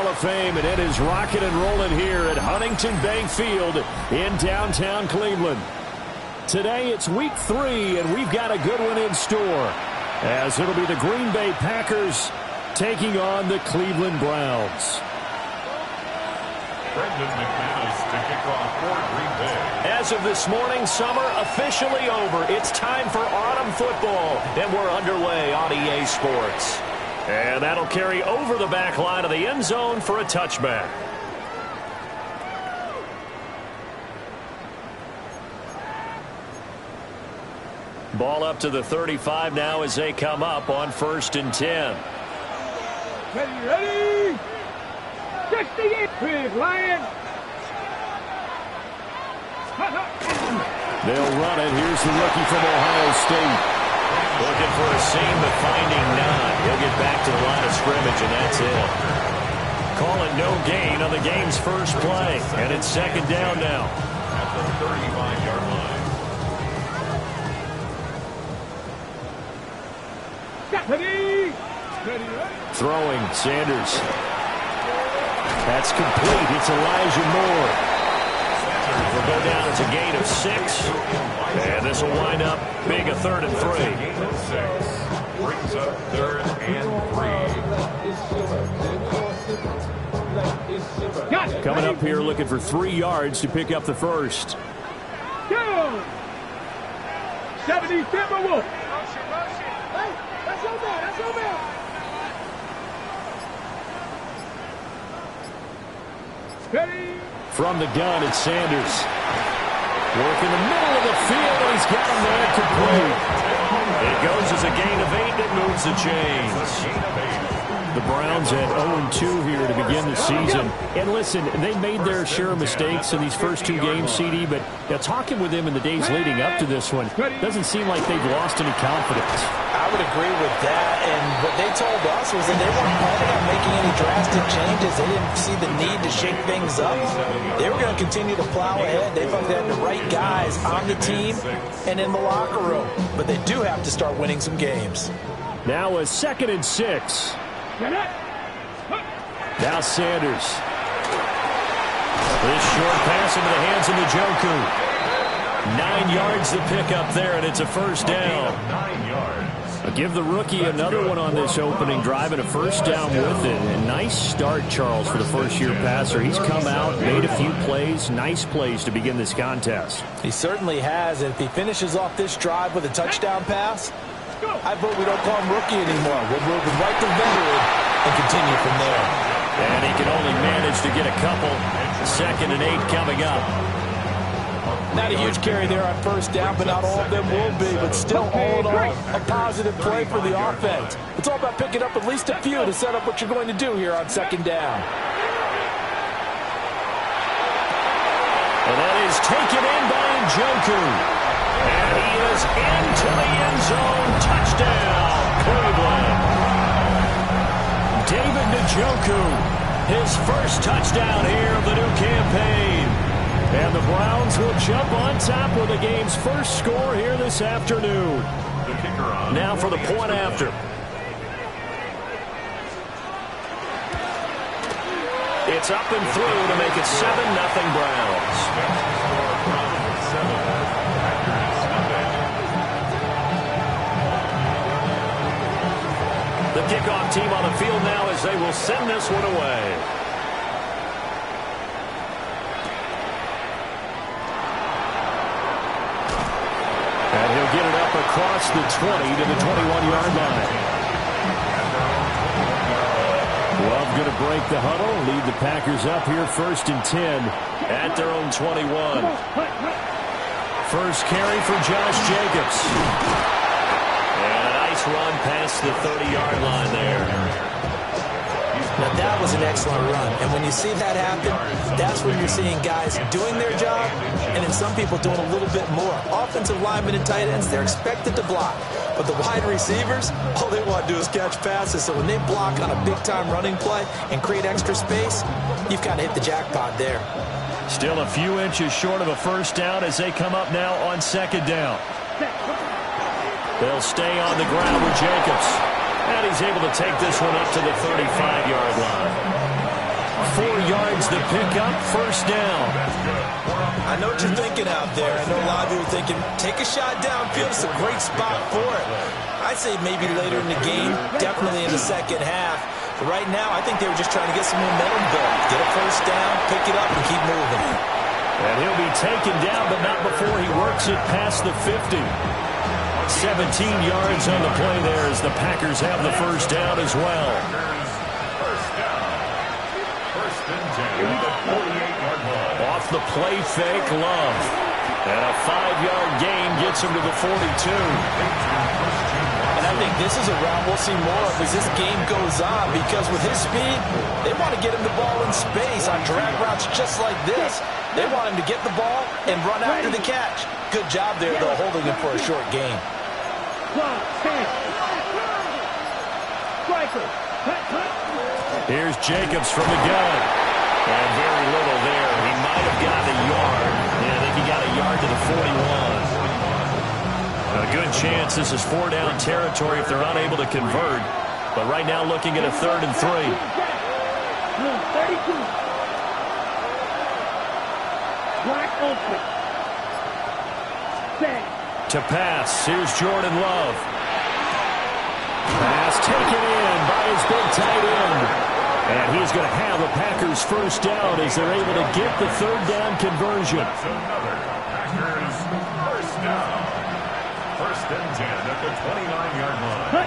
Hall of Fame, and it is rocking and rolling here at Huntington Bank Field in downtown Cleveland. Today it's week 3, and we've got a good one in store, as it'll be the Green Bay Packers taking on the Cleveland Browns. As of this morning, summer officially over. It's time for autumn football, and we're underway on EA Sports. And that'll carry over the back line of the end zone for a touchback. Ball up to the 35 now as they come up on 1st and 10. Ready? 68, big Lion. They'll run it. Here's the rookie from Ohio State. Looking for a seam, but finding none. He'll get back to the line of scrimmage, and that's it. Call it no gain on the game's first play, and it's 2nd down now. At the 35-yard line. Throwing, Sanders. That's complete. It's Elijah Moore. Will go down as a gain of 6. And this will wind up being a 3rd and 3. Brings up 3rd and 3. Coming up here looking for 3 yards to pick up the first. Go! 77 Wolf. From the gun, it's Sanders. Work in the middle of the field, and he's got him there complete. It goes as a gain of 8, and it moves the chains. The Browns at 0-2 here to begin the season. And listen, they made their share of mistakes in these first 2 games, CD, but talking with them in the days leading up to this one, doesn't seem like they've lost any confidence. I would agree with that, and what they told us was that they weren't planning on making any drastic changes. They didn't see the need to shake things up. They were going to continue to plow ahead. They thought they had the right guys on the team and in the locker room, but they do have to start winning some games. Now a 2nd and 6. Now Sanders. This short pass into the hands of Njoku. 9 yards to pick up there, and it's a 1st down. 9 yards. I'll give the rookie another one on this opening drive and a 1st down with it. And nice start, Charles, for the first-year passer. He's come out, made a few plays, nice plays to begin this contest. He certainly has, and if he finishes off this drive with a touchdown pass, I vote we don't call him rookie anymore. We'll move him right to veteran and continue from there. And he can only manage to get a couple. 2nd and 8 coming up. Not a huge carry there on 1st down, but not all of them will be. But still, all in all, a positive play for the offense. It's all about picking up at least a few to set up what you're going to do here on 2nd down. And that is taken in by Njoku. And he is into the end zone. Touchdown, Cleveland. David Njoku, his first touchdown here of the new campaign. And the Browns will jump on top with the game's first score here this afternoon. Now for the point after. It's up and through to make it 7-0 Browns. The kickoff team on the field now as they will send this one away. And he'll get it up across the 20 to the 21-yard line. Love going to break the huddle, lead the Packers up here 1st and 10 at their own 21. First carry for Josh Jacobs. And a nice run past the 30-yard line there. Now, that was an excellent run. And when you see that happen, that's when you're seeing guys doing their job and then some people doing a little bit more. Offensive linemen and tight ends, they're expected to block. But the wide receivers, all they want to do is catch passes. So when they block on a big-time running play and create extra space, you've kind of hit the jackpot there. Still a few inches short of a 1st down as they come up now on 2nd down. They'll stay on the ground with Jacobs. And he's able to take this one up to the 35-yard line. goes the pickup, first down. I know what you're thinking out there. I know a lot of you are thinking, take a shot downfield. It's a great spot for it. I'd say maybe later in the game, definitely in the second half. But right now, I think they were just trying to get some momentum going. Get a first down, pick it up, and keep moving. And he'll be taken down, but not before he works it past the 50. 17 yards on the play there as the Packers have the first down as well. Off the play fake, Love. And a 5-yard gain gets him to the 42. And I think this is a route we'll see more of as this game goes on, because with his speed, they want to get him the ball in space on drag routes just like this. They want him to get the ball and run after the catch. Good job there, though, holding him for a short gain. Here's Jacobs from the gun. And very little there. He might have gotten a yard. Yeah, I think he got a yard to the 41. A good chance this is 4-down territory if they're unable to convert. But right now looking at a 3rd and 3. 32. Wide open. To pass. Here's Jordan Love. Pass taken in by his big tight end. And he's going to have a Packers first down as they're able to get the 3rd down conversion. That's another Packers first down. 1st and 10 at the 29-yard line.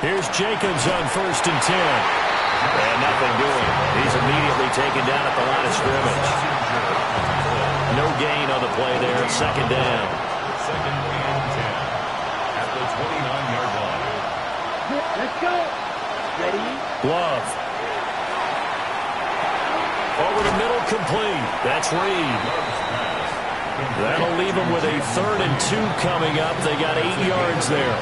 Here's Jacobs on 1st and 10. And nothing doing. He's immediately taken down at the line of scrimmage. No gain on the play there. 2nd down. 2nd and 10 at the 29-yard line. Let's go. Ready? Love. Over the middle, complete. That's Reed. That'll leave them with a 3rd and 2 coming up. They got 8 yards there.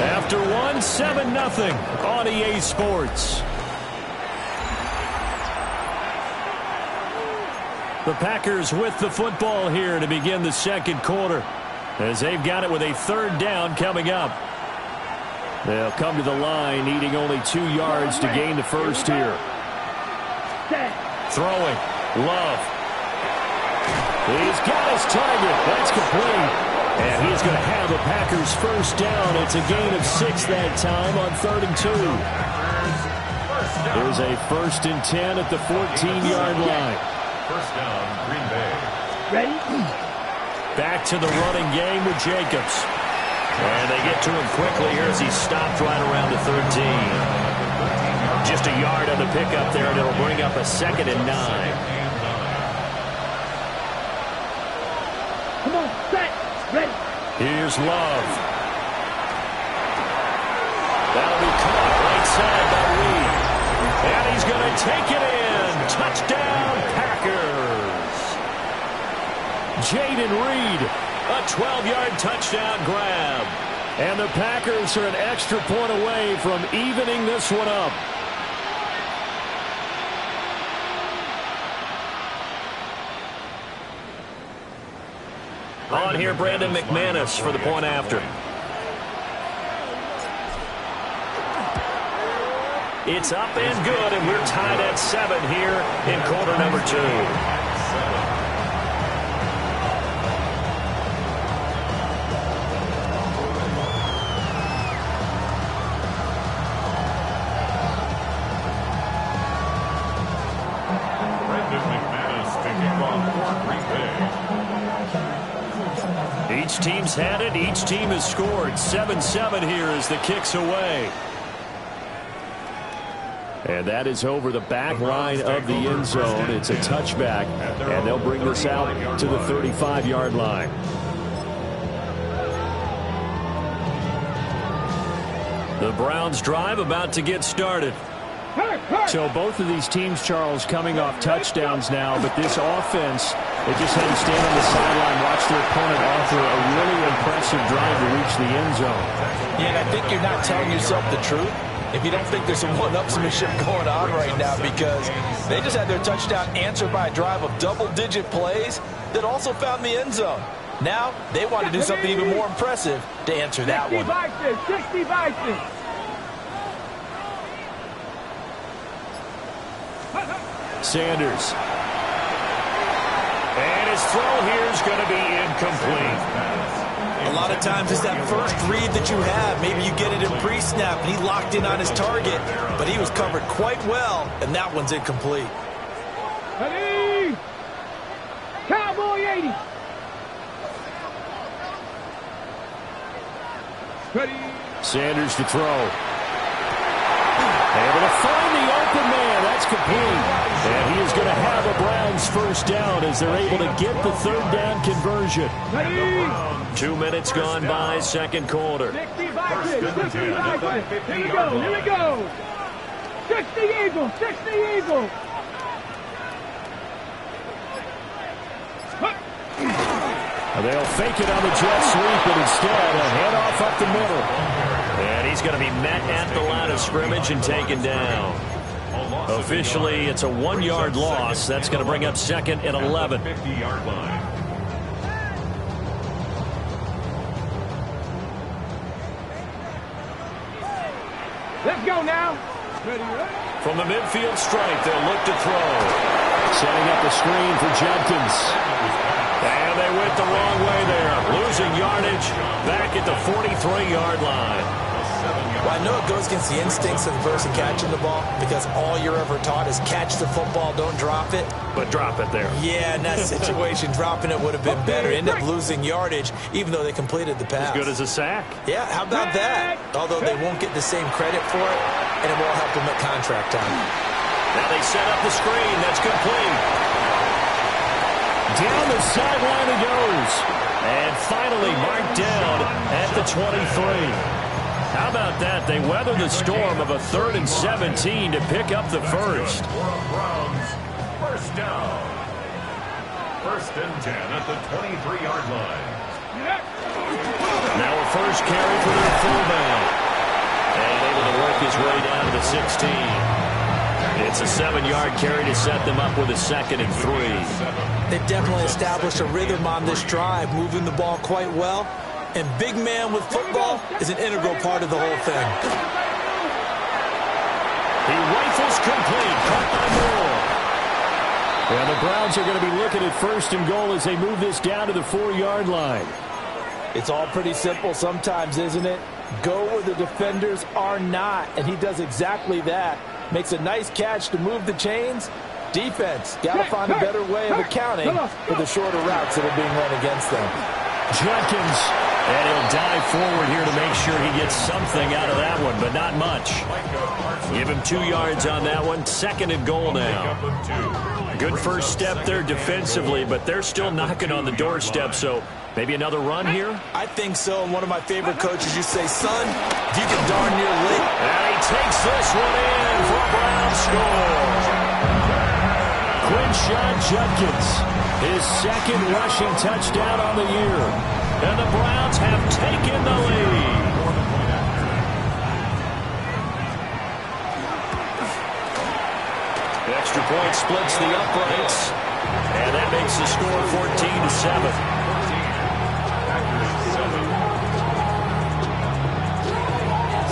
After 1, 7-0 on EA Sports. The Packers with the football here to begin the 2nd quarter, as they've got it with a 3rd down coming up. They'll come to the line needing only 2 yards to gain the first here. Throwing. Love. He's got his target. That's complete. And he's going to have a Packers first down. It's a gain of 6 that time on 3rd and 2. There's a 1st and 10 at the 14-yard line. First down, Green Bay. Ready? Back to the running game with Jacobs. And they get to him quickly here as he's stopped right around the 13. Just a yard on the pickup there, and it'll bring up a 2nd and 9. Come on, set, ready. Here's Love. That'll be caught right side by Reed. And he's going to take it in. Touchdown, Packers. Jaden Reed, a 12-yard touchdown grab. And the Packers are an extra point away from evening this one up. On here, Brandon McManus for the point after. It's up and good, and we're tied at 7 here in quarter number 2. Brandon McManus taking off for Green Bay. Each team's had it. Each team has scored. 7-7 here as the kick's away. And that is over the back line of the end zone. It's a touchback, and they'll bring this out to the 35-yard line. The Browns drive about to get started. So both of these teams, Charles, coming off touchdowns now, but this offense, they just had to stand on the sideline, watch their opponent offer a really impressive drive to reach the end zone. Yeah, and I think you're not telling yourself the truth if you don't think there's some one-upsmanship going on right now, because they just had their touchdown answered by a drive of double-digit plays that also found the end zone. Now, they want to do something even more impressive to answer that one. 60 Vikings. Sanders. And his throw here is going to be incomplete. A lot of times it's that first read that you have. Maybe you get it in pre-snap, and he locked in on his target, but he was covered quite well, and that one's incomplete. Ready? Cowboy 80. Ready? Sanders to throw. Able to find the open man. That's complete. And he is going to have a Browns first down as they're able to get the third down conversion. Ready? 2 minutes gone by, second quarter. 65. Here we go. Here we go. 60 Eagles. 60 Eagles. They'll fake it on the jet sweep, but instead a handoff up the middle. And he's going to be met at the line of scrimmage and taken down. Officially, it's a 1-yard loss. That's going to bring up second and 11. 50-yard line. Let's go now. From the midfield stripe, they'll look to throw. Setting up the screen for Jenkins. And they went the wrong way there. Losing yardage back at the 43-yard line. Well, I know it goes against the instincts of the person catching the ball because all you're ever taught is catch the football, don't drop it. But drop it there. Yeah, in that situation, dropping it would have been better. End up losing yardage, even though they completed the pass. As good as a sack. Yeah, how about that? Although they won't get the same credit for it, and it won't help them at contract time. Now they set up the screen. That's complete. Down the sideline it goes. And finally marked down at the 23. How about that? They weather the storm of a 3rd and 17 to pick up the first. Browns, first down. 1st and 10 at the 23-yard line. Now a first carry for their fullback. And able to work his way down to the 16. It's a 7-yard carry to set them up with a 2nd and 3. They've definitely established a rhythm on this drive, moving the ball quite well. And big man with football is an integral part of the whole thing. He rifles complete. Caught by Moore. And the Browns are going to be looking at 1st and goal as they move this down to the 4-yard line. It's all pretty simple sometimes, isn't it? Go where the defenders are not, and he does exactly that. Makes a nice catch to move the chains. Defense, got to find a better way of accounting for the shorter routes that are being run against them. Jenkins, and he'll dive forward here to make sure he gets something out of that one, but not much. Give him 2 yards on that one. 2nd and goal now. Good first step there defensively, but they're still knocking on the doorstep, so maybe another run here? I think so, and one of my favorite coaches, you say, son, if you get darn near late. And he takes this one in for a Brown score. Quinshaw Judkins, his 2nd rushing touchdown on the year. And the Browns have taken the lead. Extra point splits the uprights. And that makes the score 14-7.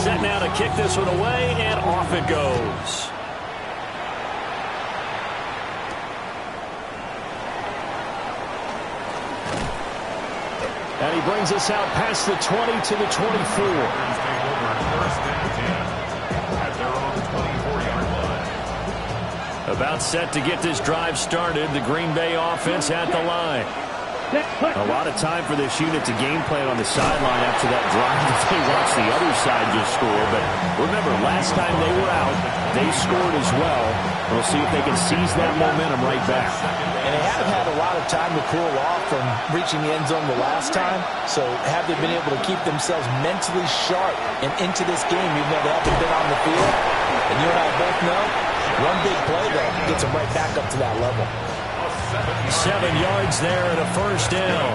Set now to kick this one away, and off it goes. And he brings us out past the 20 to the 24. About set to get this drive started. The Green Bay offense at the line. A lot of time for this unit to game plan on the sideline after that drive that they watched the other side just score. But remember, last time they were out, they scored as well. We'll see if they can seize that momentum right back. And they haven't had a lot of time to cool off from reaching the end zone the last time. So have they been able to keep themselves mentally sharp and into this game, even though they haven't been on the field? And you and I both know, one big play, though, gets them right back up to that level. 7 yards there and a first down.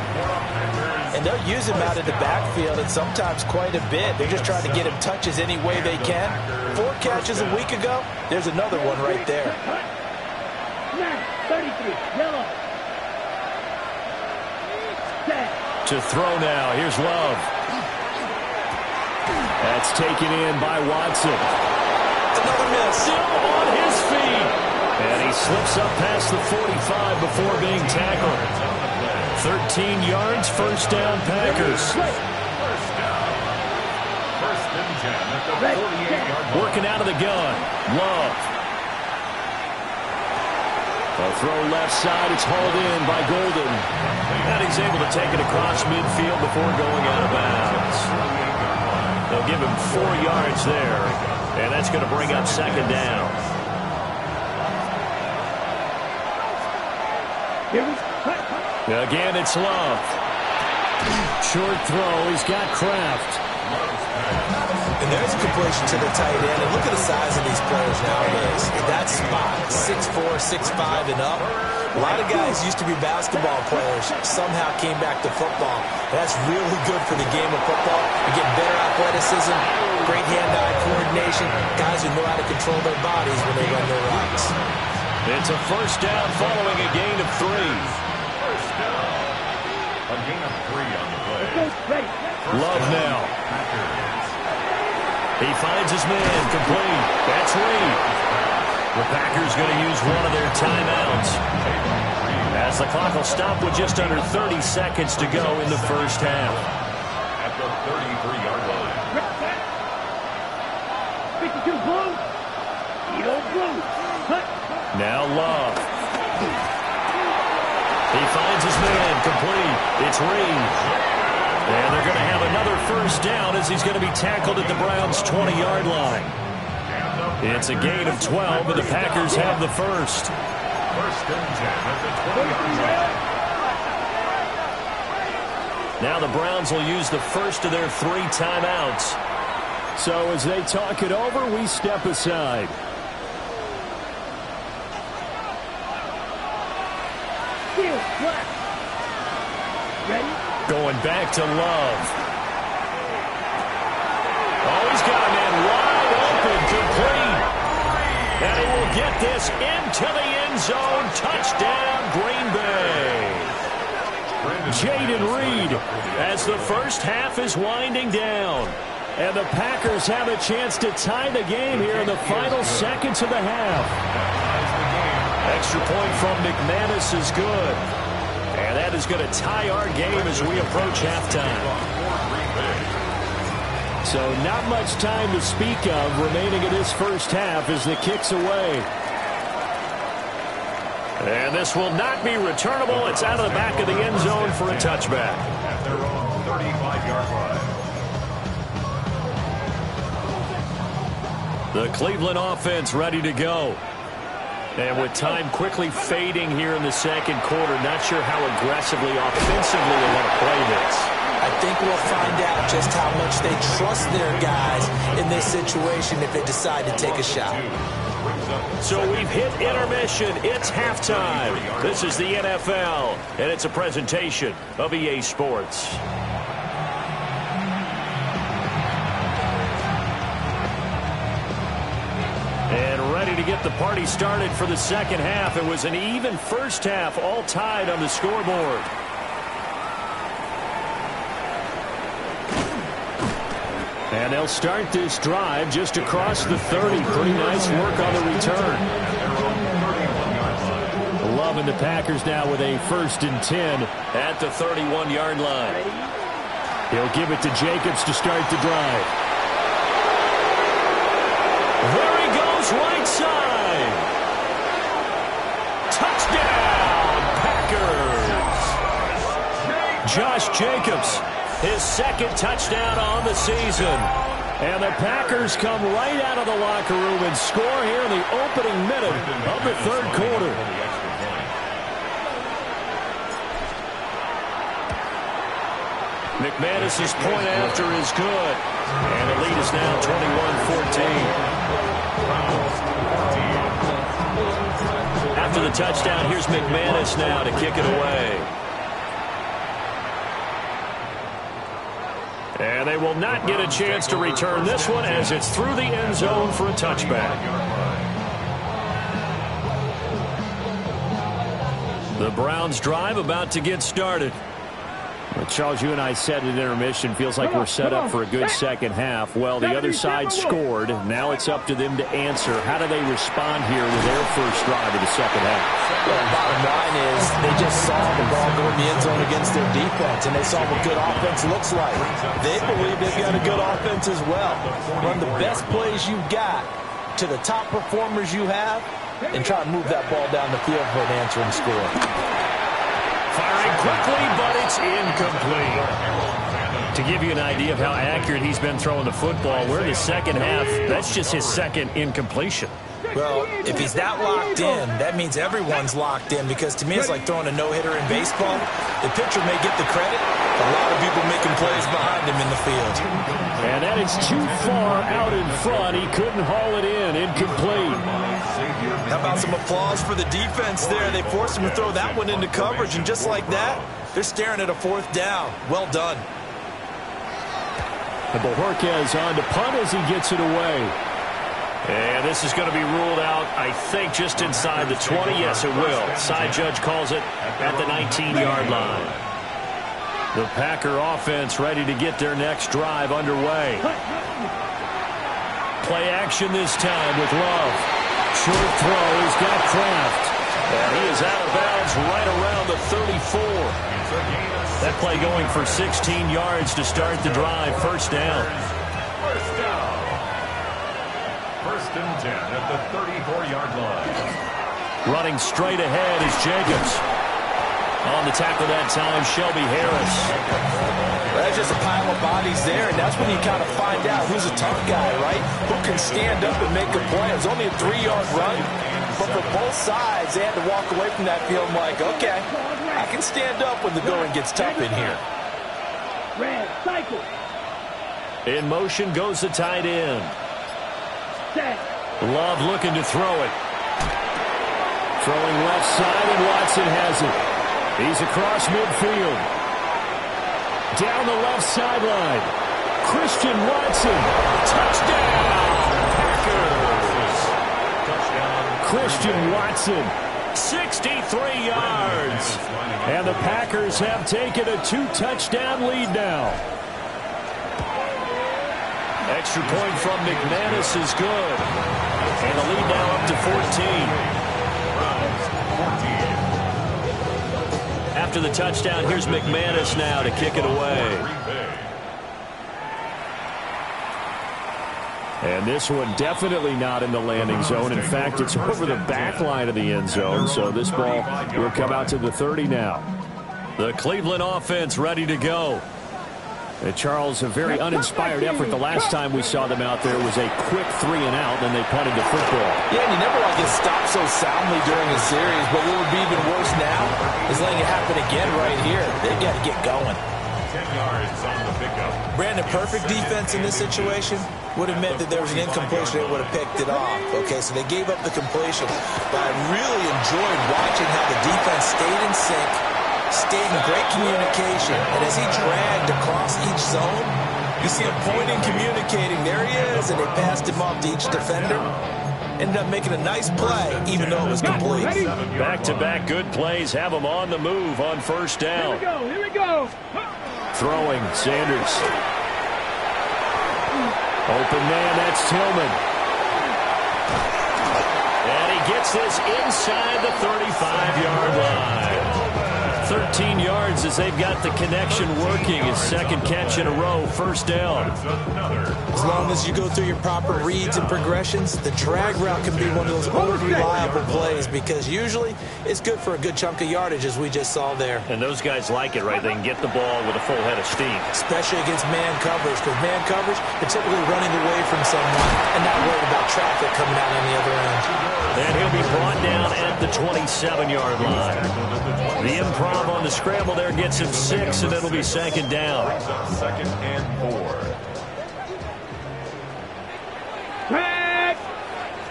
And they'll use him out of the backfield, and sometimes quite a bit. They're just trying to get him touches any way they can. 4 catches a week ago. There's another one right there. 33, yellow. To throw now. Here's Love. That's taken in by Watson. Another miss. Still on his feet. Slips up past the 45 before being tackled. 13 yards, first down, Packers. First down. First and 10 at the 48-yard line. Working out of the gun. Love. A throw left side. It's hauled in by Golden. And he's able to take it across midfield before going out of bounds. They'll give him 4 yards there. And that's going to bring up second down. Again, it's Love. Short throw. He's got Kraft. And there's a completion to the tight end. And look at the size of these players nowadays. That spot, 6'4", 6'5", and up. A lot of guys used to be basketball players, somehow came back to football. That's really good for the game of football. You get better athleticism, great hand-eye coordination, guys who know how to control their bodies when they run their routes. It's a first down following a gain of 3. First down. A gain of 3 on the play. Love now. He finds his man, complete. That's Reed. The Packers going to use one of their timeouts, as the clock will stop with just under 30 seconds to go in the first half. At the 33-yard line. 52 blue. Yo blue. Now Love. He finds his man, complete. It's Reed. And they're going to have another first down as he's going to be tackled at the Browns' 20-yard line. It's a gain of 12, but the Packers have the first. First and 10 at the 20-yard line. Now the Browns will use the first of their 3 timeouts. So as they talk it over, we step aside. Going back to Love. Oh, he's got a man wide open, complete. And he will get this into the end zone. Touchdown, Green Bay. Jaden Reed as the first half is winding down. And the Packers have a chance to tie the game here in the final seconds of the half. Extra point from McManus is good. And that is going to tie our game as we approach halftime. So not much time to speak of remaining in this first half as the kick's away. And this will not be returnable. It's out of the back of the end zone for a touchback. At their own 35-yard line. The Cleveland offense ready to go. And with time quickly fading here in the second quarter, not sure how aggressively, offensively they want to play this. I think we'll find out just how much they trust their guys in this situation if they decide to take a shot. So we've hit intermission. It's halftime. This is the NFL, and it's a presentation of EA Sports. And ready to get the party started for the second half. It was an even first half, all tied on the scoreboard. And they'll start this drive just across the 30. Pretty nice work on the return. Love and the Packers now with a 1st and 10 at the 31-yard line. He'll give it to Jacobs to start the drive. There he goes, right side. Touchdown, Packers. Josh Jacobs, his 2nd touchdown on the season. And the Packers come right out of the locker room and score here in the opening minute of the 3rd quarter. McManus's point after is good. And the lead is now 21-14. After the touchdown, here's McManus now to kick it away. And they will not get a chance to return this one as it's through the end zone for a touchback. The Browns drive about to get started. Well, Charles, you and I said at intermission, feels like we're set up for a good second half. Well, the other side scored. Now it's up to them to answer. How do they respond here with their first drive of the second half? Well, the bottom line is they just saw the ball go in the end zone against their defense, and they saw what good offense looks like. They believe they've got a good offense as well. Run the best plays you've got to the top performers you have, and try to move that ball down the field for an answering score. Firing quickly, but it's incomplete. To give you an idea of how accurate he's been throwing the football, we're in the second half. That's just his second incompletion. Well, if he's that locked in, that means everyone's locked in, because to me it's like throwing a no-hitter in baseball. The pitcher may get the credit, a lot of people making plays behind him in the field. And that is too far out in front. He couldn't haul it in. Incomplete. How about some applause for the defense there? They forced him to throw that one into coverage, and just like that, they're staring at a fourth down. Well done. And Bojorquez on to punt as he gets it away. And this is going to be ruled out, I think, just inside the 20. Yes, it will. Side judge calls it at the 19-yard line. The Packer offense ready to get their next drive underway. Play action this time with Love. Short throw. He's got Kraft. And he is out of bounds right around the 34. That play going for 16 yards to start the drive. First down. First and 10 at the 34-yard line. Running straight ahead is Jacobs. On the tackle that time, Shelby Harris. That's just a pile of bodies there, and that's when you kind of find out who's a tough guy, right? Who can stand up and make a play. It was only a 3-yard run, but for both sides, they had to walk away from that feeling like, okay, I can stand up when the going gets tough in here. Red, cycle. In motion goes the tight end. Set. Love looking to throw it. Throwing left side, and Watson has it. He's across midfield. Down the left sideline. Christian Watson. Touchdown, Packers. Christian Watson, 63 yards. And the Packers have taken a 2-touchdown lead now. Extra point from McManus is good. And the lead now up to 14. After the touchdown, here's McManus now to kick it away. And this one definitely not in the landing zone. In fact, it's over the back line of the end zone. So this ball will come out to the 30 now. The Cleveland offense ready to go. And Charles, a very uninspired effort. The last time we saw them out there was a quick 3-and-out, then they punted the football. Yeah, and you never want to get stopped so soundly during a series, but what would be even worse now is letting it happen again right here. They've got to get going. 10 yards on the pickup. Brandon, perfect defense in this situation would have meant that there was an incompletion. They would have picked it off. Okay, so they gave up the completion. But I really enjoyed watching how the defense stayed in sync, stayed in great communication, and as he dragged across each zone, you see him pointing, communicating. There he is, and they passed him off to each defender. Ended up making a nice play, even though it was complete. Back-to-back good plays have them on the move on first down. Here we go. Throwing, Sanders. Open man, that's Tillman. And he gets this inside the 35-yard line. 13 yards as they've got the connection working. His second catch in a row, first down. As long as you go through your proper reads and progressions, the drag route can be one of those unreliable plays because usually it's good for a good chunk of yardage, as we just saw there. And those guys like it, right? They can get the ball with a full head of steam. Especially against man coverage, because man coverage, they're typically running away from someone and not worried about traffic coming out on the other end. And he'll be brought down at the 27-yard line. The improv on the scramble there gets him 6, and it'll be second down. Second and 4. Red.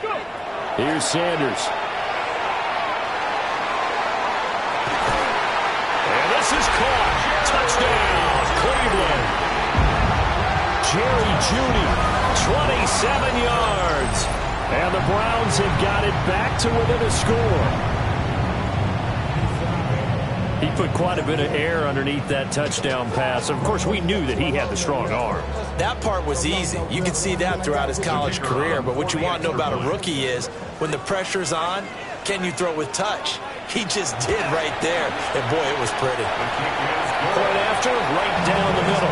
Go. Here's Sanders. And this is caught. Touchdown, Cleveland. Jerry Jeudy, 27 yards. And the Browns have got it back to within a score. He put quite a bit of air underneath that touchdown pass. Of course, we knew that he had the strong arm. That part was easy. You can see that throughout his college career. But what you want to know about a rookie is when the pressure's on, can you throw with touch? He just did right there. And, boy, it was pretty. Point after, right down the middle.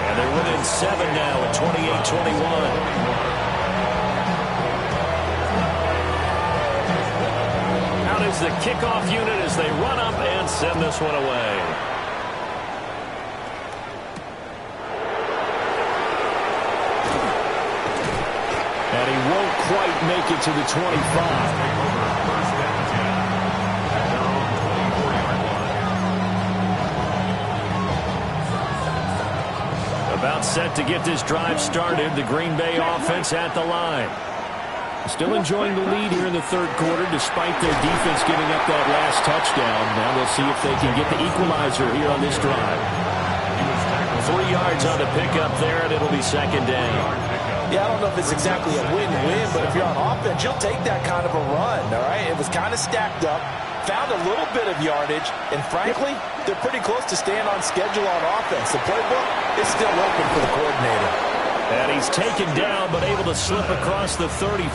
And they're within 7 now at 28-21. Is the kickoff unit as they run up and send this one away. And he won't quite make it to the 25. About set to get this drive started. The Green Bay offense at the line. Still enjoying the lead here in the third quarter despite their defense giving up that last touchdown. Now we'll see if they can get the equalizer here on this drive. 3 yards on the pickup there, and it'll be second down. Yeah, I don't know if it's exactly a win-win, but if you're on offense, you'll take that kind of a run, all right? It was kind of stacked up, found a little bit of yardage, and frankly, they're pretty close to staying on schedule on offense. The playbook is still open for the coordinator. And he's taken down, but able to slip across the 35.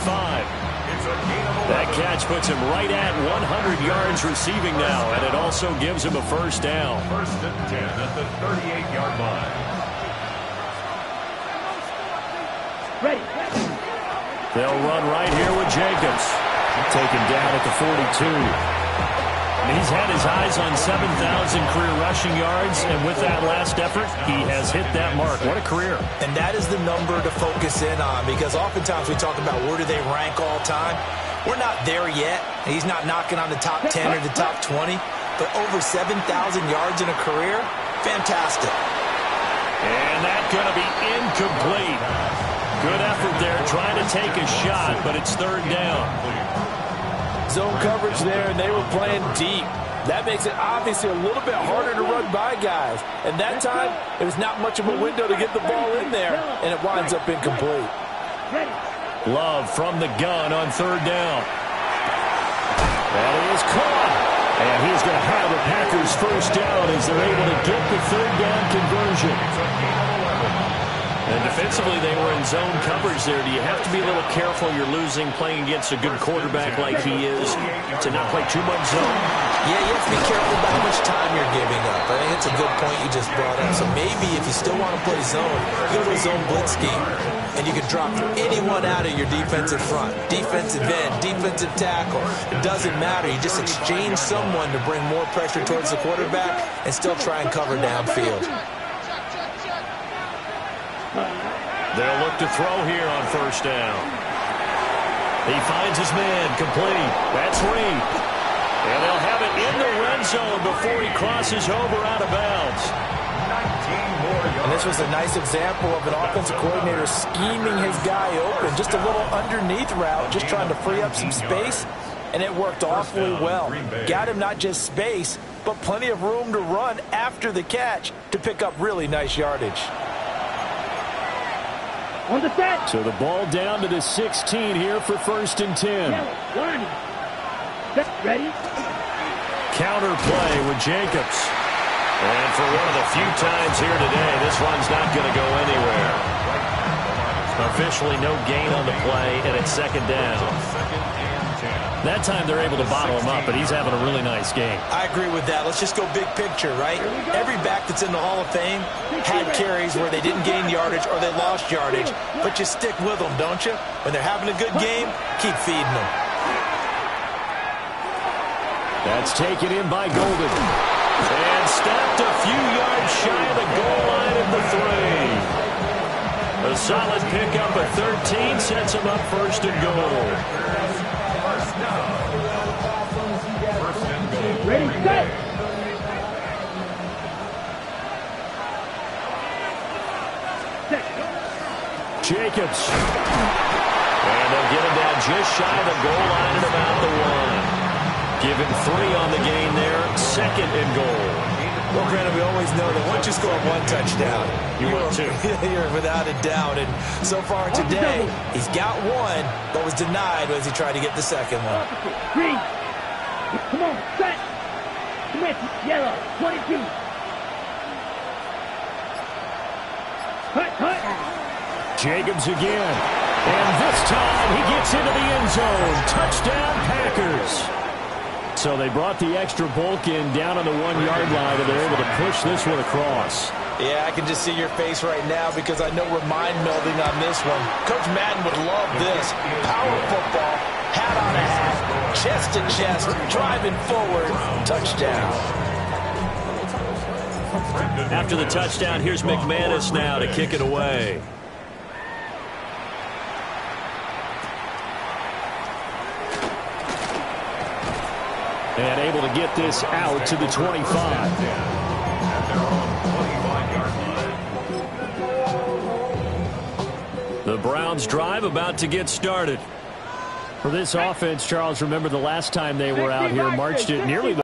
That catch puts him right at 100 yards receiving now, and it also gives him a first down. First and 10 at the 38-yard line. Ready. They'll run right here with Jacobs. Taken down at the 42. He's had his eyes on 7,000 career rushing yards, and with that last effort, he has hit that mark. What a career. And that is the number to focus in on, because oftentimes we talk about where do they rank all time. We're not there yet. He's not knocking on the top 10 or the top 20, but over 7,000 yards in a career, fantastic. And that's going to be incomplete. Good effort there, trying to take a shot, but it's third down. Zone coverage there, and they were playing deep. That makes it obviously a little bit harder to run by guys. And that time, there was not much of a window to get the ball in there, and it winds up incomplete. Love from the gun on third down. That is caught. And he's going to have the Packers first down as they're able to get the third down conversion. And defensively, they were in zone coverage there. Do you have to be a little careful? You're losing playing against a good quarterback like he is to not play too much zone? Yeah, you have to be careful about how much time you're giving up. I think it's a good point you just brought up. So maybe if you still want to play zone, go to a zone blitz scheme. And you can drop anyone out of your defensive front. Defensive end, defensive tackle. It doesn't matter. You just exchange someone to bring more pressure towards the quarterback and still try and cover downfield. They'll look to throw here on first down. He finds his man, complete. That's Reed. And they'll have it in the red zone before he crosses over out of bounds. 19 more yards. And this was a nice example of an offensive coordinator scheming his guy open. Just a little underneath route, just trying to free up some space, and it worked awfully well. Got him not just space, but plenty of room to run after the catch to pick up really nice yardage. On the set. So the ball down to the 16 here for first and 10. One. Set. Ready. Counter play with Jacobs. And for one of the few times here today, this one's not going to go anywhere. Officially no gain on the play, and it's second down. That time they're able to bottle him up, but he's having a really nice game. I agree with that. Let's just go big picture, right? Every back that's in the Hall of Fame had carries where they didn't gain yardage or they lost yardage, but you stick with them, don't you? When they're having a good game, keep feeding them. That's taken in by Golden. And stopped a few yards shy of the goal line at the 3. A solid pickup at 13 sets him up first and goal. Ready, set. Jacobs. And they'll get him down just shy of the goal line at about the 1. Give him 3 on the gain there. Second and goal. Well, granted, we always know that once you score 1 touchdown, you're without a doubt. And so far today, he's got 1, but was denied as he tried to get the second one. Green. Come on, set. M26xl, 22. Cut. Jacobs again. And this time he gets into the end zone. Touchdown, Packers. So they brought the extra bulk in down on the 1-yard line, and they're able to push this one across. Yeah, I can just see your face right now because I know we're mind melding on this one. Coach Madden would love this. Power football, hat on a hat, chest to chest, driving forward, touchdown. After the touchdown, here's McManus now to kick it away. And able to get this out to the 25. The Browns drive about to get started. For this offense, Charles, remember the last time they were out here, marched it nearly the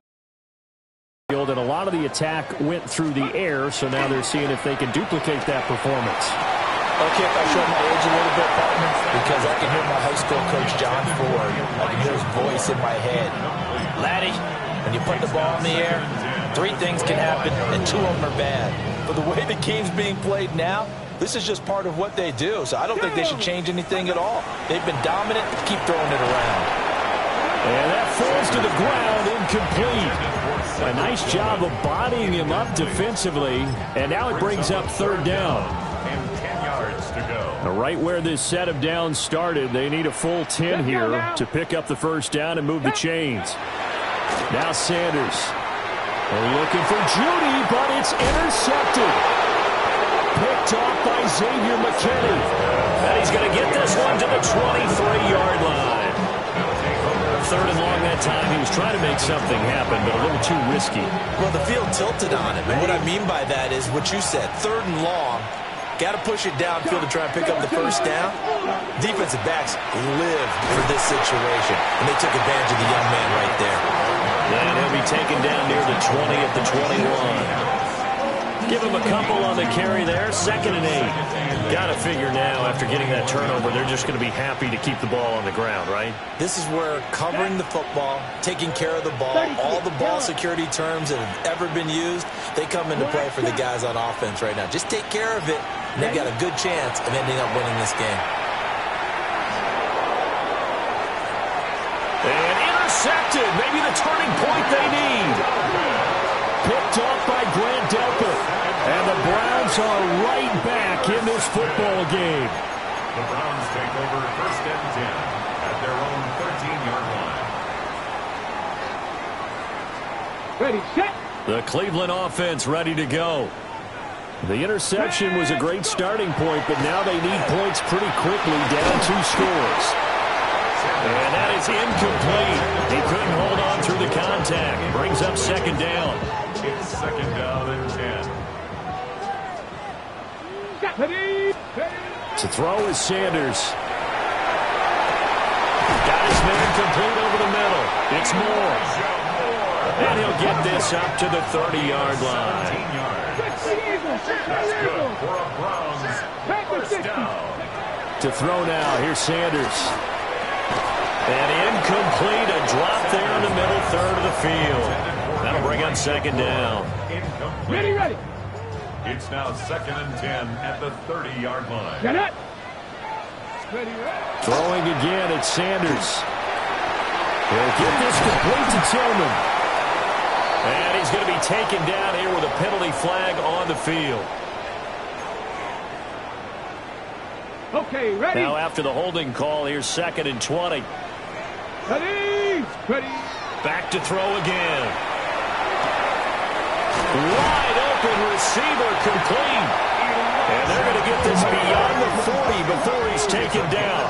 field, and a lot of the attack went through the air, so now they're seeing if they can duplicate that performance. Okay, if I show my age a little bit, partner, because I can hear my high school coach, John Ford. I can hear his voice in my head. Laddie, when you put the ball in the air, 3 things can happen, and 2 of them are bad. But the way the game's being played now, this is just part of what they do, so I don't think they should change anything at all. They've been dominant. Keep throwing it around. And that falls to the ground, incomplete. A nice job of bodying him up defensively, and now it brings up 3rd down. And 10 yards to go. Right where this set of downs started, they need a full 10 here to pick up the 1st down and move the chains. Now Sanders. They're looking for Judy, but it's intercepted. Picked off by Xavier McKinney. And he's going to get this one to the 23-yard line. 3rd and long that time. He was trying to make something happen, but a little too risky. Well, the field tilted on him, and what I mean by that is what you said, 3rd and long. Got to push it downfield to try and pick up the 1st down. Defensive backs live for this situation, and they took advantage of the young man right there. And he'll be taken down near the 20 at the 21. Give him a couple on the carry there. 2nd and 8. Got to figure now, after getting that turnover, they're just going to be happy to keep the ball on the ground, right? This is where covering the football, taking care of the ball, all the ball security terms that have ever been used, they come into play for the guys on offense right now. Just take care of it, and they've got a good chance of ending up winning this game. And intercepted. Maybe the turning point they need. Picked off by Grant Delpit. And the Browns are right back in this football game. The Browns take over 1st and 10 at their own 13-yard line. Ready, set. The Cleveland offense ready to go. The interception was a great starting point, but now they need points pretty quickly, down 2 scores. And that is incomplete. He couldn't hold on through the contact. Brings up 2nd down. It's 2nd down and 10. Ready. To throw is Sanders. Got his man complete over the middle. It's Moore. And he'll get this up to the 30-yard line. That's good for a Browns 1st down. To throw now, here's Sanders. And incomplete, a drop there in the middle 3rd of the field. That'll bring up 2nd down. Ready, ready. It's now 2nd and 10 at the 30-yard line. Get it. Ready, ready. Throwing again, it's Sanders. He'll get this complete to Tillman. And he's going to be taken down here with a penalty flag on the field. Okay, ready. Now after the holding call, here's 2nd and 20. Ready. Ready. Back to throw again. Wide open receiver complete. And they're going to get this beyond the 40 before he's taken down.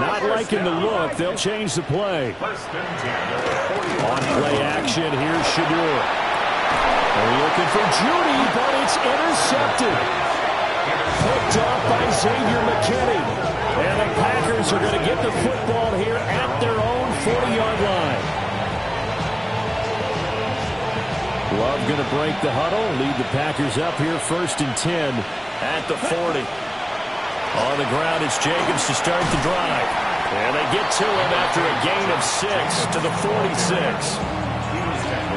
Not liking the look. They'll change the play. On play action, here's Shadur. They're looking for Judy, but it's intercepted. Picked off by Xavier McKinney. And the Packers are going to get the football here at their own 40-yard line. Love going to break the huddle, lead the Packers up here 1st and 10 at the 40. On the ground, it's Jacobs to start the drive. And they get to him after a gain of 6 to the 46.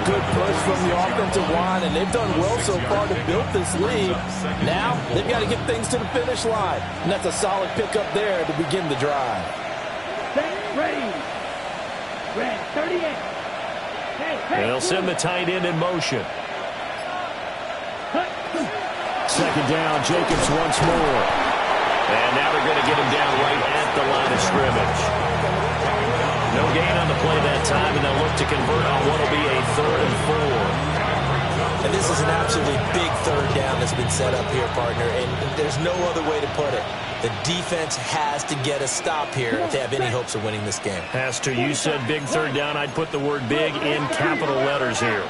Good push from the offensive line, and they've done well so far to build this lead. Now, they've got to get things to the finish line, and that's a solid pickup there to begin the drive. Ready. Red, 38. They'll send the tight end in motion. Second down, Jacobs once more. And now they're going to get him down right at the line of scrimmage. No gain on the play that time, and they'll look to convert on what will be a 3rd and 4. And this is an absolutely big third down that's been set up here, partner, and there's no other way to put it. The defense has to get a stop here if they have any hopes of winning this game. Has to. You said big third down. I'd put the word big in capital letters here.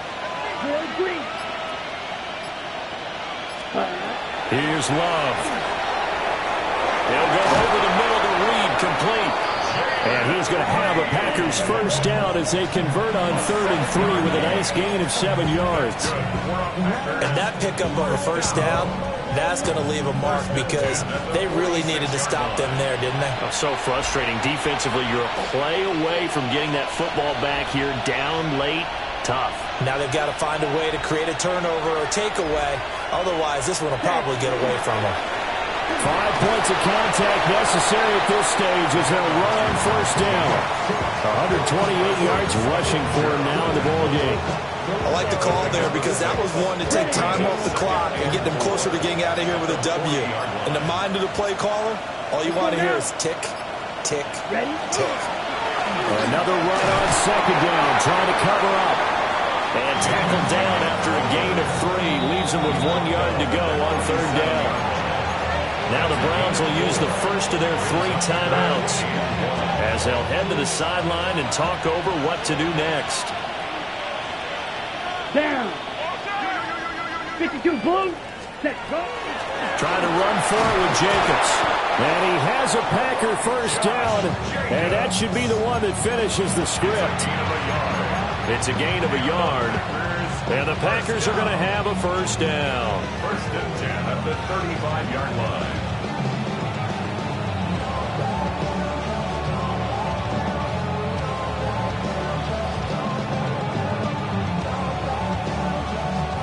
Here's Love. He'll go over the middle to Reed, complete. And he's going to have a Packers first down as they convert on 3rd and 3 with a nice gain of 7 yards. And that pickup on the first down, that's going to leave a mark because they really needed to stop them there, didn't they? Oh, so frustrating. Defensively, you're a play away from getting that football back here down late. Tough. Now they've got to find a way to create a turnover or takeaway. Otherwise, this one will probably get away from them. 5 points of contact necessary at this stage as they'll run on first down. 128 yards rushing for him now in the ball game. I like the call there because that was one to take time off the clock and get them closer to getting out of here with a W. In the mind of the play caller, all you want to hear is tick, tick, tick. Another run on second down, trying to cover up. And tackled down after a gain of 3. Leaves him with 1 yard to go on third down. Now the Browns will use the first of their 3 timeouts as they'll head to the sideline and talk over what to do next. Down. 52 blue. Set, go. Trying to run forward with Jacobs. And he has a Packer first down. And that should be the one that finishes the script. It's a gain of a yard. And the Packers are going to have a first down. 1st and 10 at the 35-yard line.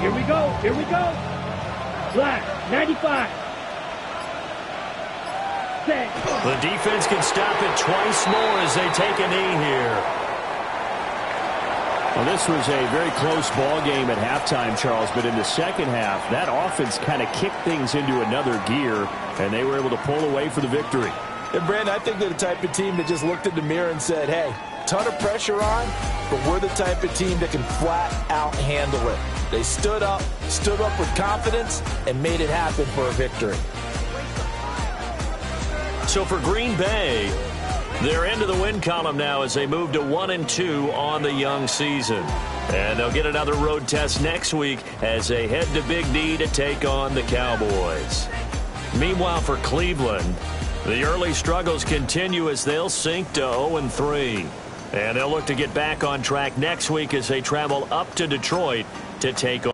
Here we go. Here we go. Black, 95. Set. The defense can stop it twice more as they take a knee here. Well, this was a very close ball game at halftime, Charles, but in the second half, that offense kind of kicked things into another gear, and they were able to pull away for the victory. And, Brandon, I think they're the type of team that just looked in the mirror and said, hey, ton of pressure on, but we're the type of team that can flat out handle it. They stood up with confidence, and made it happen for a victory. So for Green Bay, they're into the win column now as they move to 1-2 on the young season. And they'll get another road test next week as they head to Big D to take on the Cowboys. Meanwhile, for Cleveland, the early struggles continue as they'll sink to 0-3. And they'll look to get back on track next week as they travel up to Detroit to take on.